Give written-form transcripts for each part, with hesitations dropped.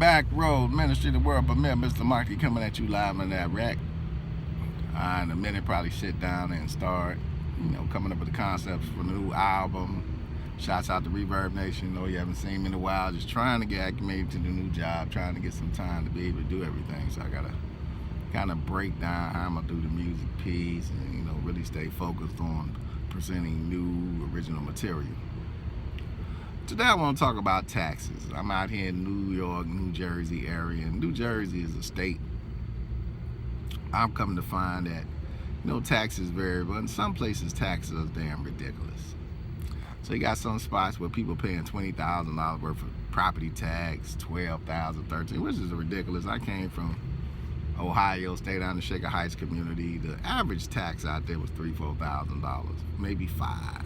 Back Road Ministry of the World Premier, Mr. Mahdi coming at you live in Iraq. In a minute, probably sit down and start, coming up with the concepts for the new album. Shouts out to Reverb Nation. You haven't seen me in a while. Just trying to get acclimated to the new job, trying to get some time to be able to do everything. So I gotta kind of break down how I'm gonna do the music piece and really stay focused on presenting new original material. Today I want to talk about taxes. I'm out here in New York, New Jersey area, and New Jersey is a state. I'm coming to find that taxes vary, but in some places taxes are damn ridiculous. So you got some spots where people paying $20,000 worth of property tax, $12,000, $13,000, which is ridiculous. I came from Ohio, stayed down the Shaker Heights community. The average tax out there was $3,000, $4,000, maybe $5,000.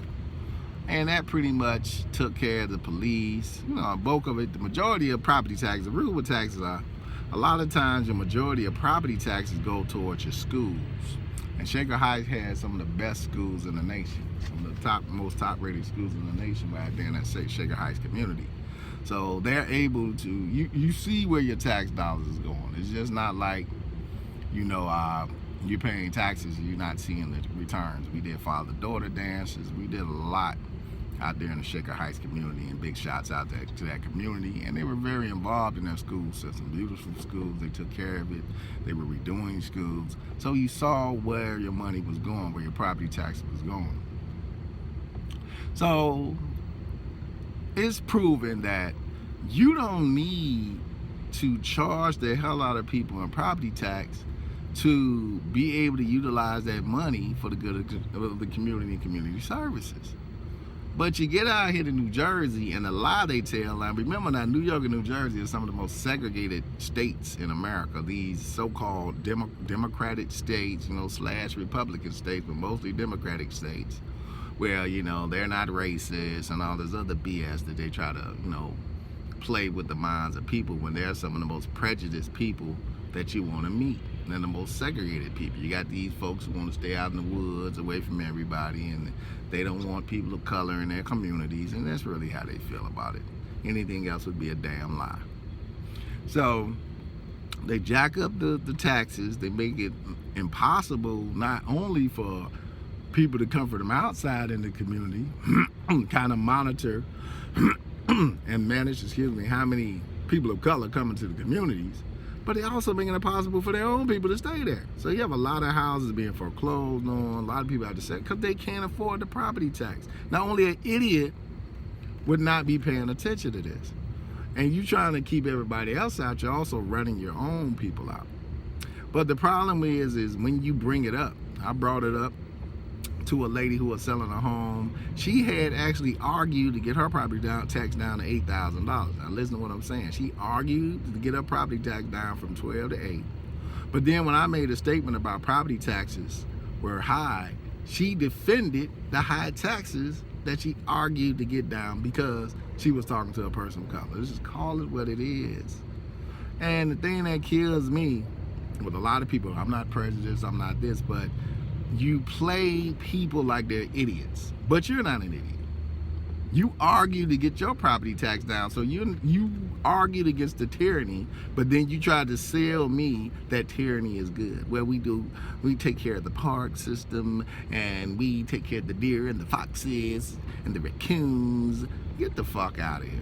And that pretty much took care of the police. A bulk of it, the majority of property taxes, the rule with taxes are, a lot of times your majority of property taxes go towards your schools. And Shaker Heights has some of the best schools in the nation. Some of the most top-rated schools in the nation right there in that Shaker Heights community. So they're able to, you see where your tax dollars is going. It's just not like, you're paying taxes and you're not seeing the returns. We did father-daughter dances. We did a lot out there in the Shaker Heights community, and big shots out there to that community. And they were very involved in their school system. Beautiful schools. They took care of it. They were redoing schools. So you saw where your money was going, where your property tax was going. So it's proven that you don't need to charge the hell out of people in property tax to be able to utilize that money for the good of the community and community services. But you get out here to New Jersey, and the lie they tell, and remember now, New York and New Jersey are some of the most segregated states in America. These so-called democratic states, slash Republican states, but mostly democratic states, where, they're not racist and all this other BS that they try to, play with the minds of people when they're some of the most prejudiced people that you want to meet. And they're the most segregated people. You got these folks who want to stay out in the woods, away from everybody, and they don't want people of color in their communities, and that's really how they feel about it. Anything else would be a damn lie. So they jack up the taxes. They make it impossible not only for people to come from outside in the community, kind of monitor and manage, how many people of color come into the communities, but they're also making it possible for their own people to stay there. So you have a lot of houses being foreclosed on. A lot of people have to say, because they can't afford the property tax. Not only an idiot would not be paying attention to this. And you trying to keep everybody else out, you're also running your own people out. But the problem is when you bring it up, I brought it up to a lady who was selling a home. She had actually argued to get her property tax down to $8,000. Now listen to what I'm saying. She argued to get her property tax down from 12 to 8. But then when I made a statement about property taxes were high, she defended the high taxes that she argued to get down because she was talking to a person of color. Let's just call it what it is. And the thing that kills me with a lot of people, I'm not prejudiced, I'm not this, but you play people like they're idiots, but you're not an idiot. You argue to get your property tax down, so you argued against the tyranny, but then you try to sell me that tyranny is good. Well, we take care of the park system, and we take care of the deer and the foxes and the raccoons. Get the fuck out of here.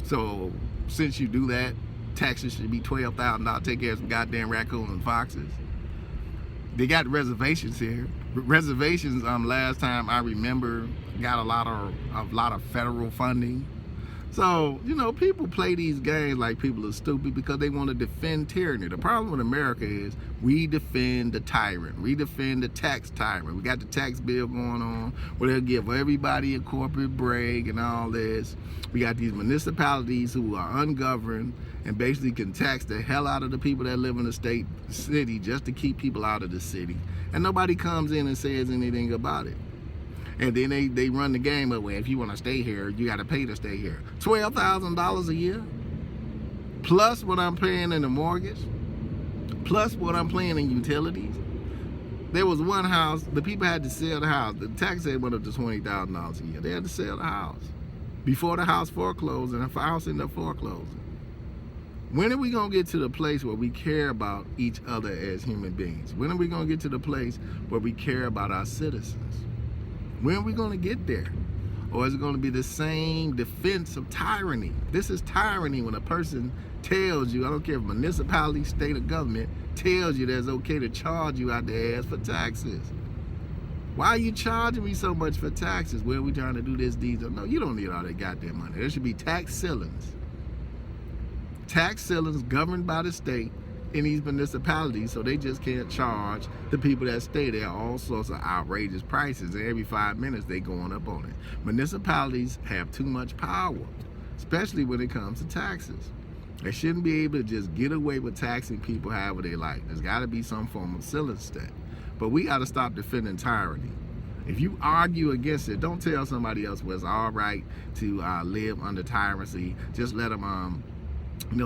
So since you do that, taxes should be $12,000. Take care of some goddamn raccoons and foxes. They got reservations here. Reservations, last time I remember, got a lot of federal funding. So, people play these games like people are stupid because they want to defend tyranny. The problem with America is we defend the tyrant. We defend the tax tyrant. We got the tax bill going on where they'll give everybody a corporate break and all this. We got these municipalities who are ungoverned and basically can tax the hell out of the people that live in the city just to keep people out of the city. And nobody comes in and says anything about it. And then they run the game of, well, if you want to stay here, you got to pay to stay here. $12,000 a year, plus what I'm paying in the mortgage, plus what I'm paying in utilities. There was one house, the people had to sell the house. The tax rate went up to $20,000 a year. They had to sell the house before the house foreclosed, and the house ended up foreclosing. When are we going to get to the place where we care about each other as human beings? When are we going to get to the place where we care about our citizens? When are we going to get there? Or is it going to be the same defense of tyranny? This is tyranny when a person tells you, I don't care if municipality, state, or government, tells you that it's okay to charge you out the ass for taxes. Why are you charging me so much for taxes? Where are we trying to do this, these? No, you don't need all that goddamn money. There should be tax ceilings. Tax ceilings governed by the state in these municipalities, so they just can't charge the people that stay there all sorts of outrageous prices, and every 5 minutes they going up on it. Municipalities have too much power, especially when it comes to taxes. They shouldn't be able to just get away with taxing people however they like. There's got to be some form of ceiling set. But we got to stop defending tyranny. If you argue against it, don't tell somebody else well, it's all right to live under tyranny. Just let them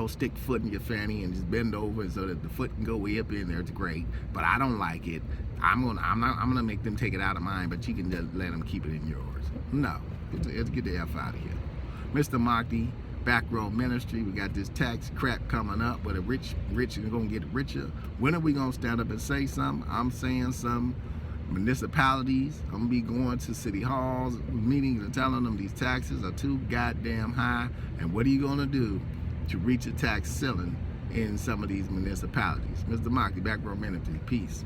stick foot in your fanny and just bend over so that the foot can go way up in there. It's great, but I don't like it. I'm gonna make them take it out of mine, but you can just let them keep it in yours. No, let's get the F out of here. Mr. Mahdi, Back Row Ministry. We got this tax crap coming up, where the rich are gonna get richer. When are we gonna stand up and say something? I'm saying something. Municipalities, I'm gonna be going to city halls, meetings, and telling them these taxes are too goddamn high. And what are you gonna do to reach a tax ceiling in some of these municipalities? Mr. Mahdi, Back Row Ministry. Peace.